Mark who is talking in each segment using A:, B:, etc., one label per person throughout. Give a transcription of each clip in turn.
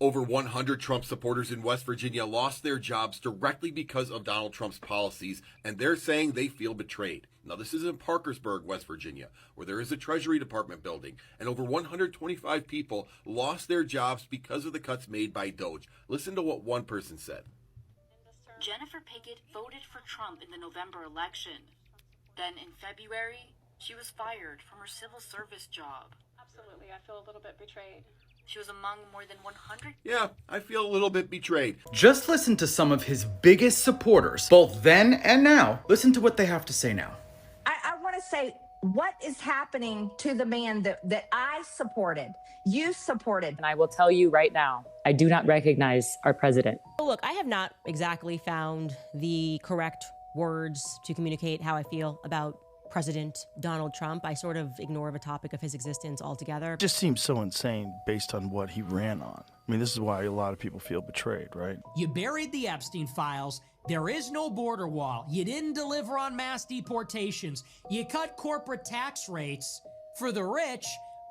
A: Over 100 Trump supporters in West Virginia lost their jobs directly because of Donald Trump's policies, and they're saying they feel betrayed. Now, this is in Parkersburg, West Virginia, where there is a Treasury Department building, and over 125 people lost their jobs because of the cuts made by DOGE. Listen to what one person said.
B: Jennifer Pickett voted for Trump in the November election. Then in February, she was fired from her civil service job.
C: Absolutely, I feel a little bit betrayed.
B: She was among more than 100.
A: Yeah, I feel a little bit betrayed.
D: Just listen to some of his biggest supporters, both then and now. Listen to what they have to say now.
E: I want to say, what is happening to the man that I supported, you supported?
F: And I will tell you right now, I do not recognize our president.
G: Look, I have not exactly found the correct words to communicate how I feel about President Donald Trump. I sort of ignore the topic of his existence altogether.
H: It just seems so insane based on what he ran on. I mean, this is why a lot of people feel betrayed, right?
I: You buried the Epstein files. There is no border wall. You didn't deliver on mass deportations. You cut corporate tax rates for the rich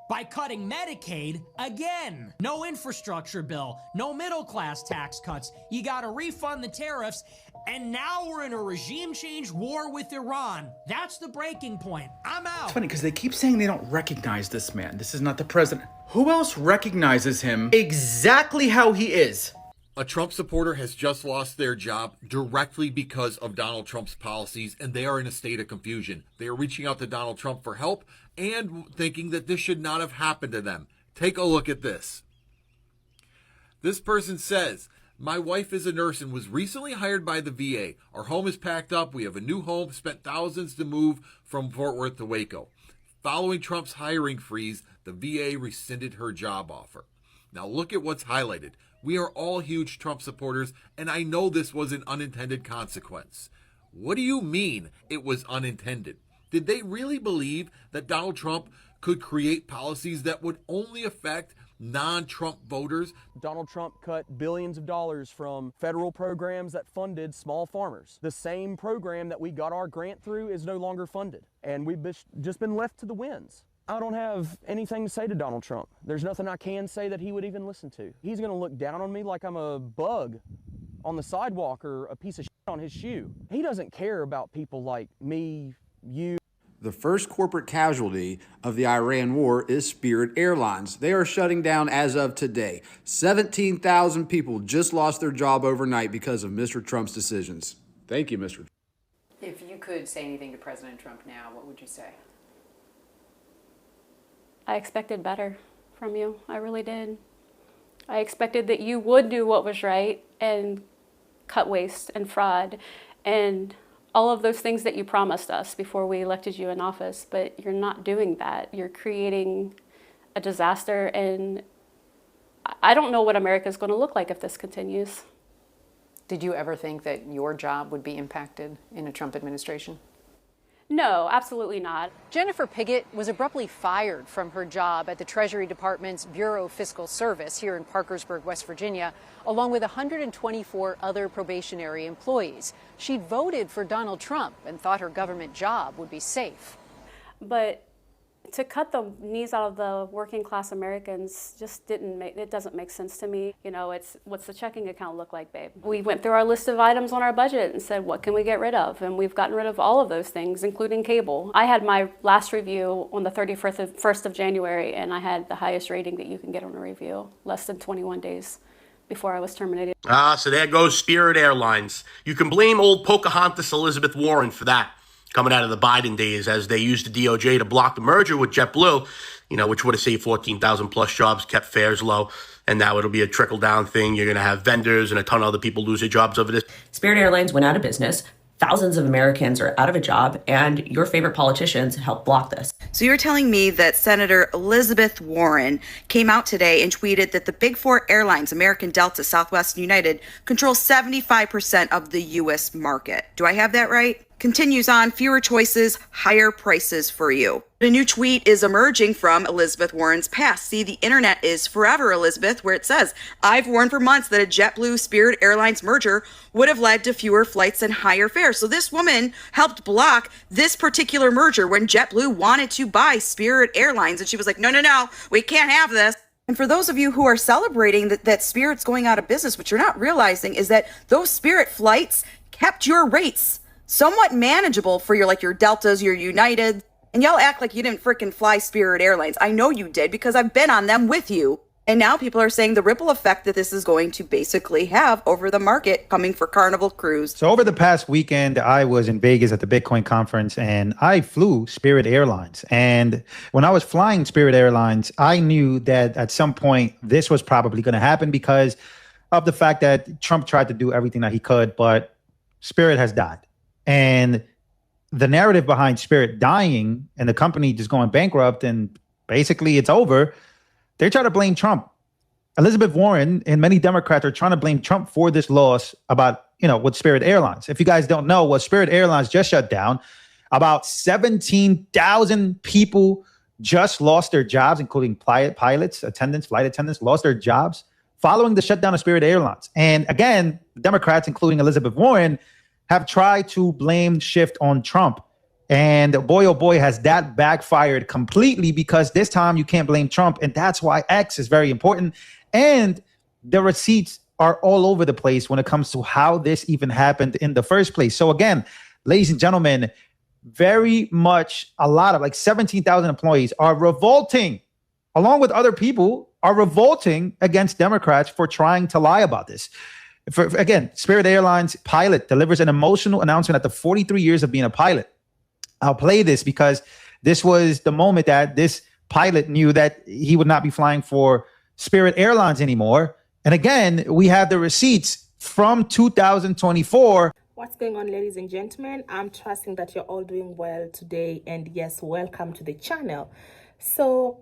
I: by cutting Medicaid again. No infrastructure bill, no middle class tax cuts. You got to refund the tariffs. And now we're in a regime change war with Iran. That's the breaking point. I'm out.
D: It's funny because they keep saying they don't recognize this man. This is not the president. Who else recognizes him exactly how he is?
A: A Trump supporter has just lost their job directly because of Donald Trump's policies, and they are in a state of confusion. They are reaching out to Donald Trump for help and thinking that this should not have happened to them. Take a look at this. This person says, my wife is a nurse and was recently hired by the VA. Our home is packed up. We have a new home, spent thousands to move from Fort Worth to Waco. Following Trump's hiring freeze, the VA rescinded her job offer. Now look at what's highlighted. We are all huge Trump supporters, and I know this was an unintended consequence. What do you mean it was unintended? Did they really believe that Donald Trump could create policies that would only affect non-Trump voters?
J: Donald Trump cut billions of dollars from federal programs that funded small farmers. The same program that we got our grant through is no longer funded, and we've just been left to the winds. I don't have anything to say to Donald Trump. There's nothing I can say that he would even listen to. He's going to look down on me like I'm a bug on the sidewalk or a piece of shit on his shoe. He doesn't care about people like me, you.
K: The first corporate casualty of the Iran war is Spirit Airlines. They are shutting down as of today. 17,000 people just lost their job overnight because of Mr. Trump's decisions. Thank you, Mr. Trump.
L: If you could say anything to President Trump now, what would you say?
C: I expected better from you. I really did. I expected that you would do what was right and cut waste and fraud and all of those things that you promised us before we elected you in office, but you're not doing that. You're creating a disaster, and I don't know what America is going to look like if this continues.
L: Did you ever think that your job would be impacted in a Trump administration?
C: No, absolutely not.
G: Jennifer Pickett was abruptly fired from her job at the Treasury Department's Bureau of Fiscal Service here in Parkersburg, West Virginia, along with 124 other probationary employees. She voted for Donald Trump and thought her government job would be safe.
C: But to cut the knees out of the working class Americans just doesn't make sense to me. You know, it's what's the checking account look like, babe? We went through our list of items on our budget and said, what can we get rid of? And we've gotten rid of all of those things, including cable. I had my last review on the 31st of January, and I had the highest rating that you can get on a review, less than 21 days before I was terminated.
M: So there goes Spirit Airlines. You can blame old Pocahontas Elizabeth Warren for that, coming out of the Biden days, as they used the DOJ to block the merger with JetBlue, which would have saved 14,000 plus jobs, kept fares low, and now it'll be a trickle-down thing. You're going to have vendors and a ton of other people lose their jobs over this.
F: Spirit Airlines went out of business. Thousands of Americans are out of a job, and your favorite politicians helped block this.
N: So you're telling me that Senator Elizabeth Warren came out today and tweeted that the big four airlines, American, Delta, Southwest, and United, control 75% of the U.S. market. Do I have that right? Continues on, fewer choices, higher prices for you. A new tweet is emerging from Elizabeth Warren's past. See, the internet is forever, Elizabeth, where it says, I've warned for months that a JetBlue Spirit Airlines merger would have led to fewer flights and higher fares. So this woman helped block this particular merger when JetBlue wanted to buy Spirit Airlines. And she was like, no, we can't have this. And for those of you who are celebrating that Spirit's going out of business, what you're not realizing is that those Spirit flights kept your rates somewhat manageable for your Deltas, your United. And y'all act like you didn't freaking fly Spirit Airlines. I know you did because I've been on them with you. And now people are saying the ripple effect that this is going to basically have over the market coming for Carnival Cruise.
O: So over the past weekend, I was in Vegas at the Bitcoin conference and I flew Spirit Airlines. And when I was flying Spirit Airlines, I knew that at some point this was probably going to happen because of the fact that Trump tried to do everything that he could, but Spirit has died. And the narrative behind Spirit dying and the company just going bankrupt and basically it's over, they try to blame Trump. Elizabeth Warren and many Democrats are trying to blame Trump for this loss about, with Spirit Airlines. If you guys don't know, Spirit Airlines just shut down. About 17,000 people just lost their jobs, including pilots, attendants, flight attendants, lost their jobs following the shutdown of Spirit Airlines. And again, Democrats, including Elizabeth Warren, have tried to blame shift on Trump. And boy, oh boy, has that backfired completely because this time you can't blame Trump. And that's why X is very important. And the receipts are all over the place when it comes to how this even happened in the first place. So again, ladies and gentlemen, very much a lot of 17,000 employees are revolting, along with other people, are revolting against Democrats for trying to lie about this. Again, Spirit Airlines pilot delivers an emotional announcement after 43 years of being a pilot. I'll play this because this was the moment that this pilot knew that he would not be flying for Spirit Airlines anymore. And again, we have the receipts from 2024.
P: What's going on, ladies and gentlemen? I'm trusting that you're all doing well today. And yes, welcome to the channel. So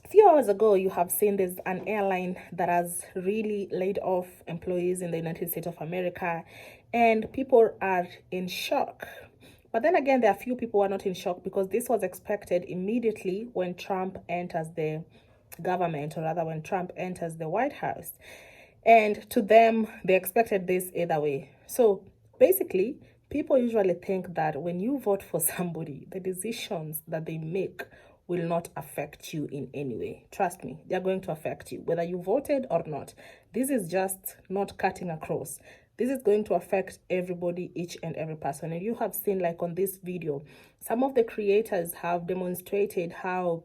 P: a few hours ago, you have seen there's an airline that has really laid off employees in the United States of America. And people are in shock. But then again, there are few people who are not in shock because this was expected immediately when Trump enters the government, or rather when Trump enters the White House. And to them, they expected this either way. So basically, people usually think that when you vote for somebody, the decisions that they make will not affect you in any way. Trust me, they're going to affect you, whether you voted or not. This is just not cutting across. This is going to affect everybody, each and every person. And you have seen, on this video, some of the creators have demonstrated how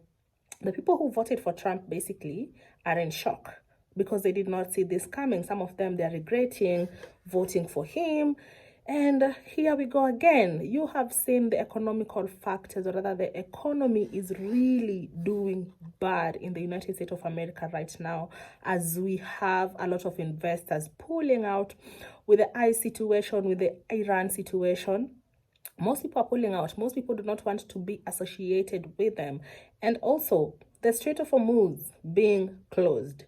P: the people who voted for Trump basically are in shock because they did not see this coming. Some of them, they're regretting voting for him. And here we go again. You have seen the economical factors, or rather the economy is really doing bad in the United States of America right now, as we have a lot of investors pulling out with the ICE situation, with the Iran situation. Most people are pulling out. Most people do not want to be associated with them. And also, the Strait of Hormuz being closed.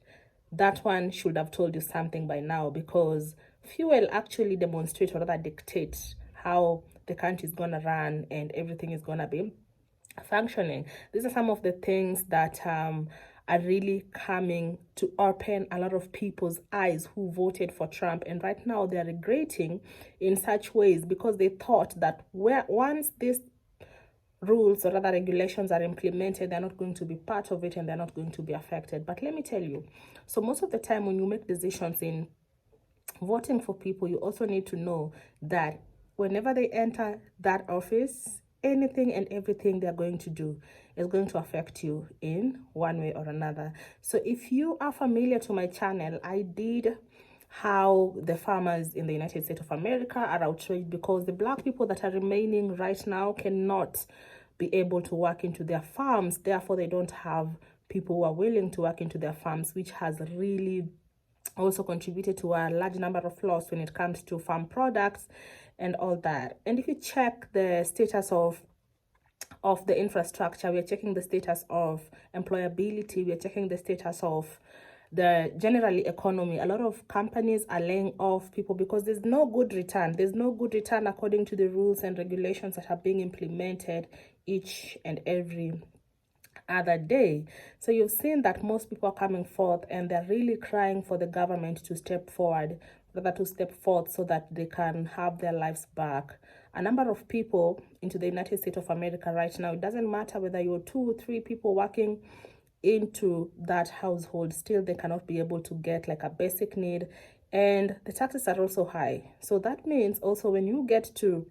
P: That one should have told you something by now, because fuel actually demonstrates, or rather dictates, how the country is going to run and everything is going to be functioning. These are some of the things that are really coming to open a lot of people's eyes who voted for Trump. And right now they're regretting in such ways because they thought that once these rules or other regulations are implemented, they're not going to be part of it and they're not going to be affected. But let me tell you, so most of the time when you make decisions in voting for people, you also need to know that whenever they enter that office, anything and everything they're going to do is going to affect you in one way or another. So if you are familiar to my channel, I did how the farmers in the United States of America are outraged because the black people that are remaining right now cannot be able to work into their farms. Therefore, they don't have people who are willing to work into their farms, which has really also contributed to a large number of loss when it comes to farm products and all that. And if you check the status of the infrastructure, we are checking the status of employability, we are checking the status of the generally economy. A lot of companies are laying off people because there's no good return. There's no good return according to the rules and regulations that are being implemented each and every other day. So you've seen that most people are coming forth and they're really crying for the government to step forward, rather to step forth so that they can have their lives back. A number of people into the United States of America right now, it doesn't matter whether you're 2 or 3 people working into that household, still they cannot be able to get like a basic need, and the taxes are also high. So that means also when you get to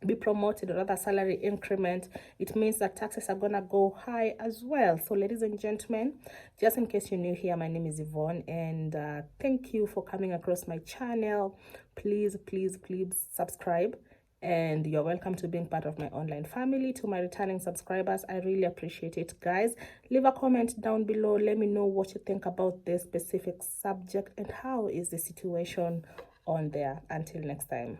P: be promoted or other salary increment, it means that taxes are gonna go high as well. So ladies and gentlemen, just in case you're new here, my name is Yvonne, and thank you for coming across my channel. Please subscribe, and you're welcome to being part of my online family. To my returning subscribers, I really appreciate it, guys. Leave a comment down below. Let me know what you think about this specific subject and how is the situation on there. Until next time.